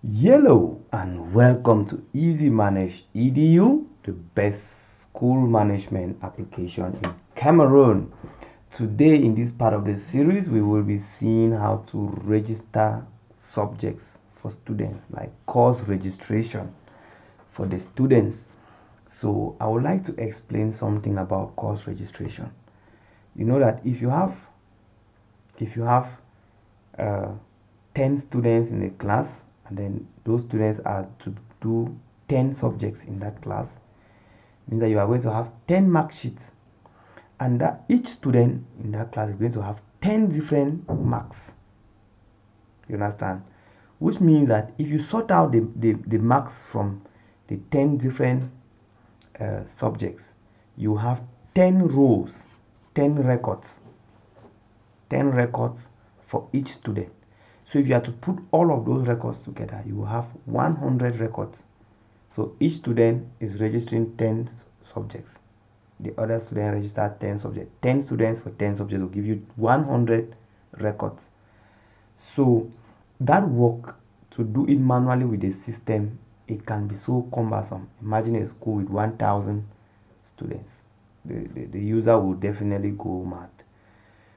Hello and welcome to EasyManage-EDU, the best school management application in Cameroon. Today in this part of the series, we will be seeing how to register subjects for students, like course registration for the students. So I would like to explain something about course registration. You know that if you have 10 students in a class, and then those students are to do 10 subjects in that class, means that you are going to have 10 mark sheets, and that each student in that class is going to have 10 different marks. You understand? Which means that if you sort out the marks from the 10 different subjects, you have 10 rows, 10 records for each student. So if you have to put all of those records together, you will have 100 records. So each student is registering 10 subjects. The other student registered 10 subjects. 10 students for 10 subjects will give you 100 records. So that work, to do it manually with the system, it can be so cumbersome. Imagine a school with 1,000 students. The user will definitely go mad.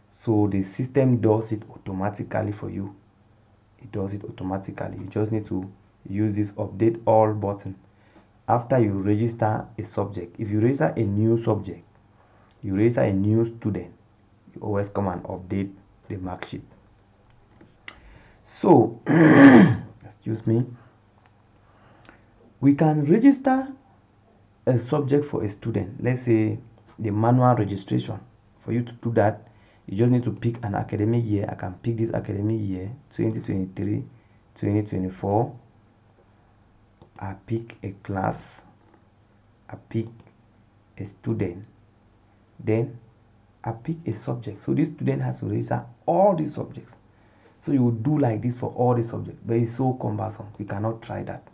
So the system does it automatically for you. It does it automatically. You just need to use this update all button after you register a subject. If you register a new subject, you register a new student, you always come and update the mark sheet. So excuse me, we can register a subject for a student. Let's say the manual registration. For you to do that, you just need to pick an academic year. I can pick this academic year, 2023, 2024. I pick a class. I pick a student. Then I pick a subject. So this student has to register all these subjects. So you will do like this for all the subjects, but it's so cumbersome. We cannot try that.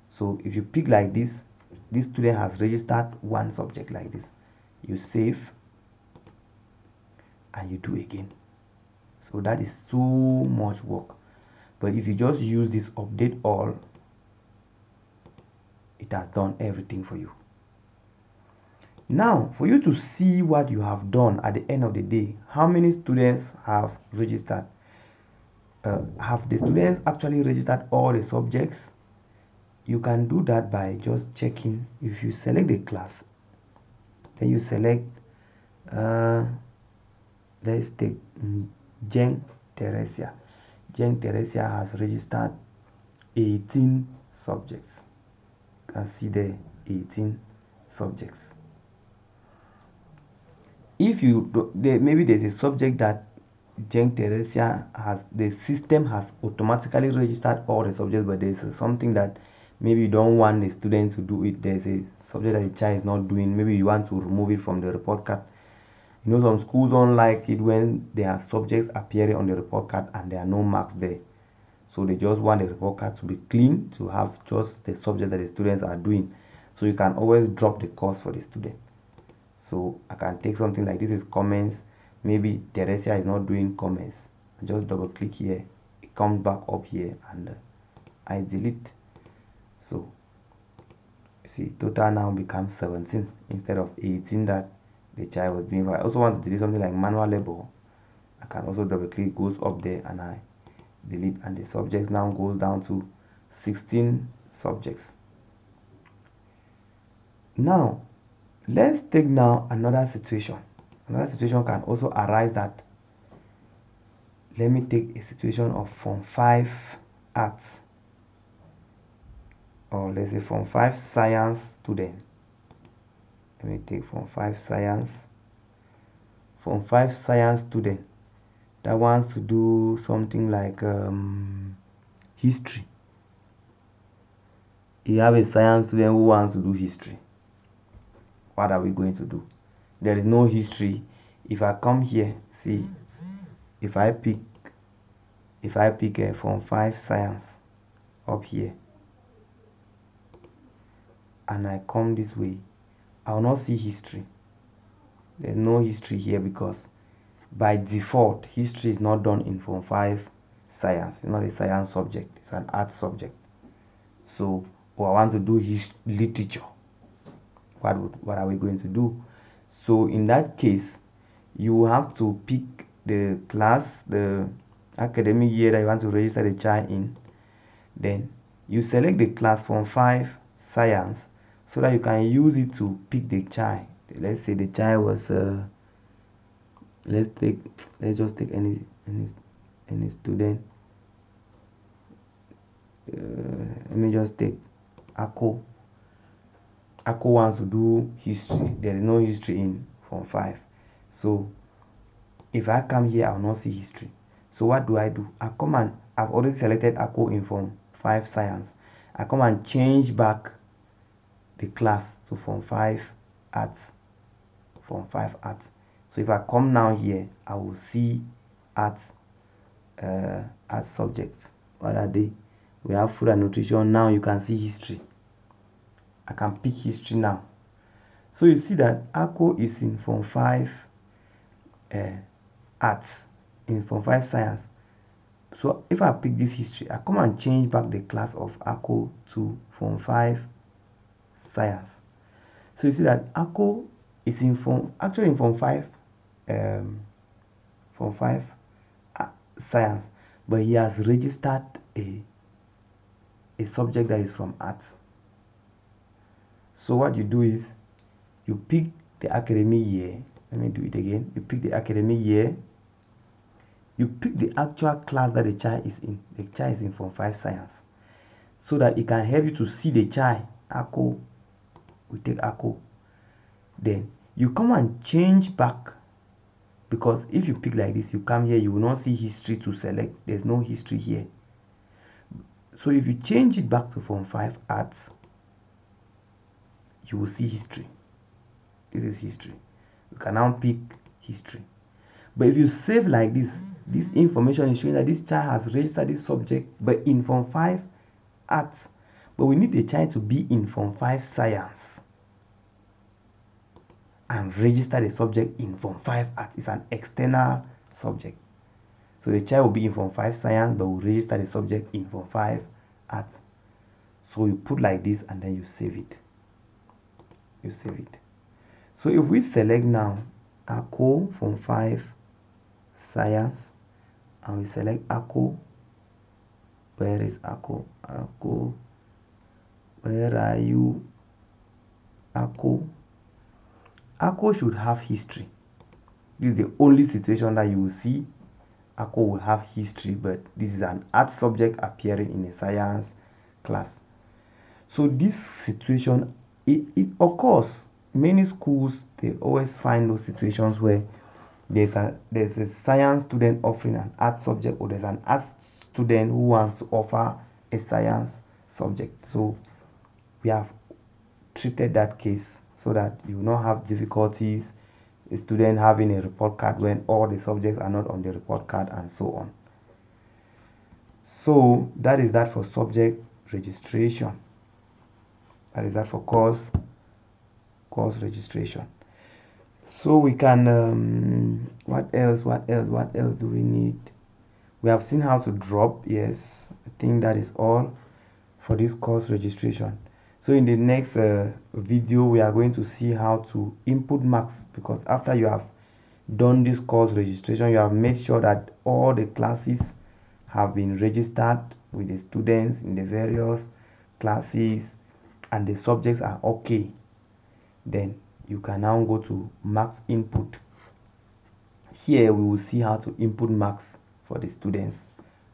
So if you pick like this student has registered one subject like this. You save and you do again. So that is so much work. But if you just use this update all, it has done everything for you. Now, for you to see what you have done at the end of the day, how many students have registered? Have the students actually registered all the subjects? You can do that by just checking. If you select the class, then you select let's take Jeng Teresia. Jeng Teresia has registered 18 subjects. You can see the 18 subjects. If you maybe there's a subject that Jeng Teresia has, the system has automatically registered all the subjects, but there's something that maybe you don't want the student to do it. There's a subject that the child is not doing. Maybe you want to remove it from the report card. You know, some schools don't like it when there are subjects appearing on the report card and there are no marks there. So they just want the report card to be clean, to have just the subject that the students are doing. So you can always drop the course for the student. So I can take something like this is comments. Maybe Teresia is not doing comments. I just double click here. It comes back up here and I delete. So you see, total now becomes 17 instead of 18 that the child was doing. If I also want to delete something like manual labor, I can also double click, goes up there and I delete, and the subjects now goes down to 16 subjects. Now let's take now another situation. Another situation can also arise that, let me take a situation of Form 5 arts, or let's say Form 5 science student. Let me take Form 5 science. Form 5 science student that wants to do something like history. You have a science student who wants to do history. What are we going to do? There is no history. If I come here, see, if I pick a Form 5 science up here and I come this way, I will not see history. There's no history here because by default history is not done in Form 5 science. It's not a science subject, it's an art subject. So, or I want to do literature. What are we going to do? So in that case, you have to pick the class, the academic year that you want to register the child in. Then you select the class from 5 science so that you can use it to pick the child. Let's say the child was let's just take any student. Let me just take Akko. Akko wants to do history. There is no history in Form 5. So if I come here, I will not see history. So what do? I come and I've already selected Akko in Form 5 science. I come and change back the class to Form 5 arts. Form 5 arts. So if I come now here, I will see arts subjects. What are they? We have food and nutrition. Now you can see history. I can pick history now. So you see that Akko is in Form 5 arts, in Form 5 science. So if I pick this history, I come and change back the class of Akko to Form 5 science. So you see that Akko is in Form 5 science, but he has registered a subject that is from arts. So what you do is you pick the academic year. Let me do it again. You pick the academic year. You pick the actual class that the child is in. The child is in Form 5 science, so that it can help you to see the child. Akko, we take Akko. Then you come and change back, because if you pick like this, you come here, you will not see history to select. There's no history here. So if you change it back to Form 5 arts, you will see history. This is history. You can now pick history. But if you save like this, this information is showing that this child has registered this subject, but in Form 5 arts. But we need the child to be in Form 5 science and register the subject in Form 5 arts. It's an external subject. So the child will be in Form 5 science, but will register the subject in Form 5 arts. So you put like this and then you save it. You save it. So if we select now Akko Form 5 science, and we select Akko, where is Akko? Akko, where are you? Akko. Akko should have history. This is the only situation that you will see Akko will have history, but this is an art subject appearing in a science class. So this situation, it occurs. Many schools, they always find those situations where there's a science student offering an art subject, or there's an art student who wants to offer a science subject. So we have treated that case so that you will not have difficulties, a student having a report card when all the subjects are not on the report card and so on. So that is that for subject registration. That is that for course registration. So we can what else do we need? We have seen how to drop. Yes, I think that is all for this course registration. So in the next video, we are going to see how to input marks, because after you have done this course registration, you have made sure that all the classes have been registered with the students in the various classes and the subjects are okay. Then you can now go to marks input. Here we will see how to input marks for the students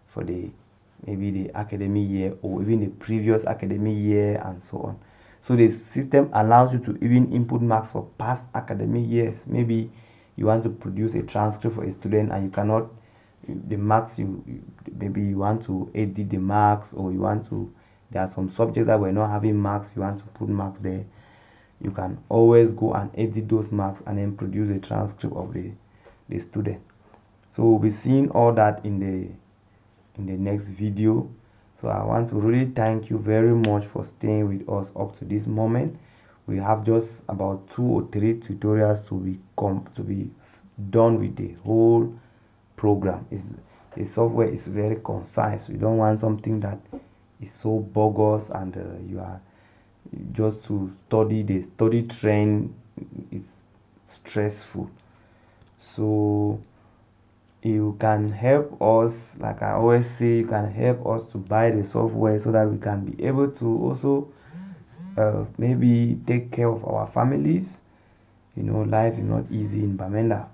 for maybe the academic year or even the previous academic year and so on. So the system allows you to even input marks for past academic years. Maybe you want to produce a transcript for a student and you cannot, the marks maybe you want to edit the marks, or you want to, there are some subjects that were not having marks, you want to put marks there. You can always go and edit those marks and then produce a transcript of the student. So we'll be seeing all that in the next video. So I want to really thank you very much for staying with us up to this moment. We have just about 2 or 3 tutorials to be done with the whole program. The software is very concise. We don't want something that is so bogus, and you are just to study, the study trend is stressful. So you can help us, like I always say, you can help us to buy the software so that we can be able to also maybe take care of our families. Life is not easy in Bamenda.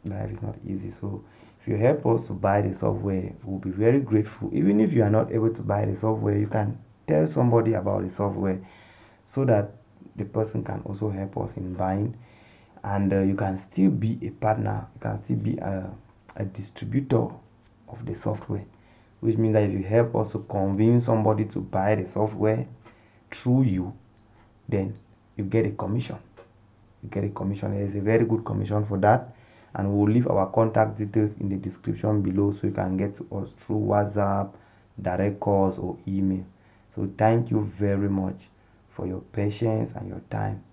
Life is not easy. So if you help us to buy the software, we'll be very grateful. Even if you are not able to buy the software, you can tell somebody about the software so that the person can also help us in buying. And you can still be a partner, you can still be a distributor of the software, which means that if you help us to convince somebody to buy the software through you, then you get a commission. There is a very good commission for that, and we'll leave our contact details in the description below so you can get to us through WhatsApp, direct calls, or email. So thank you very much for your patience and your time.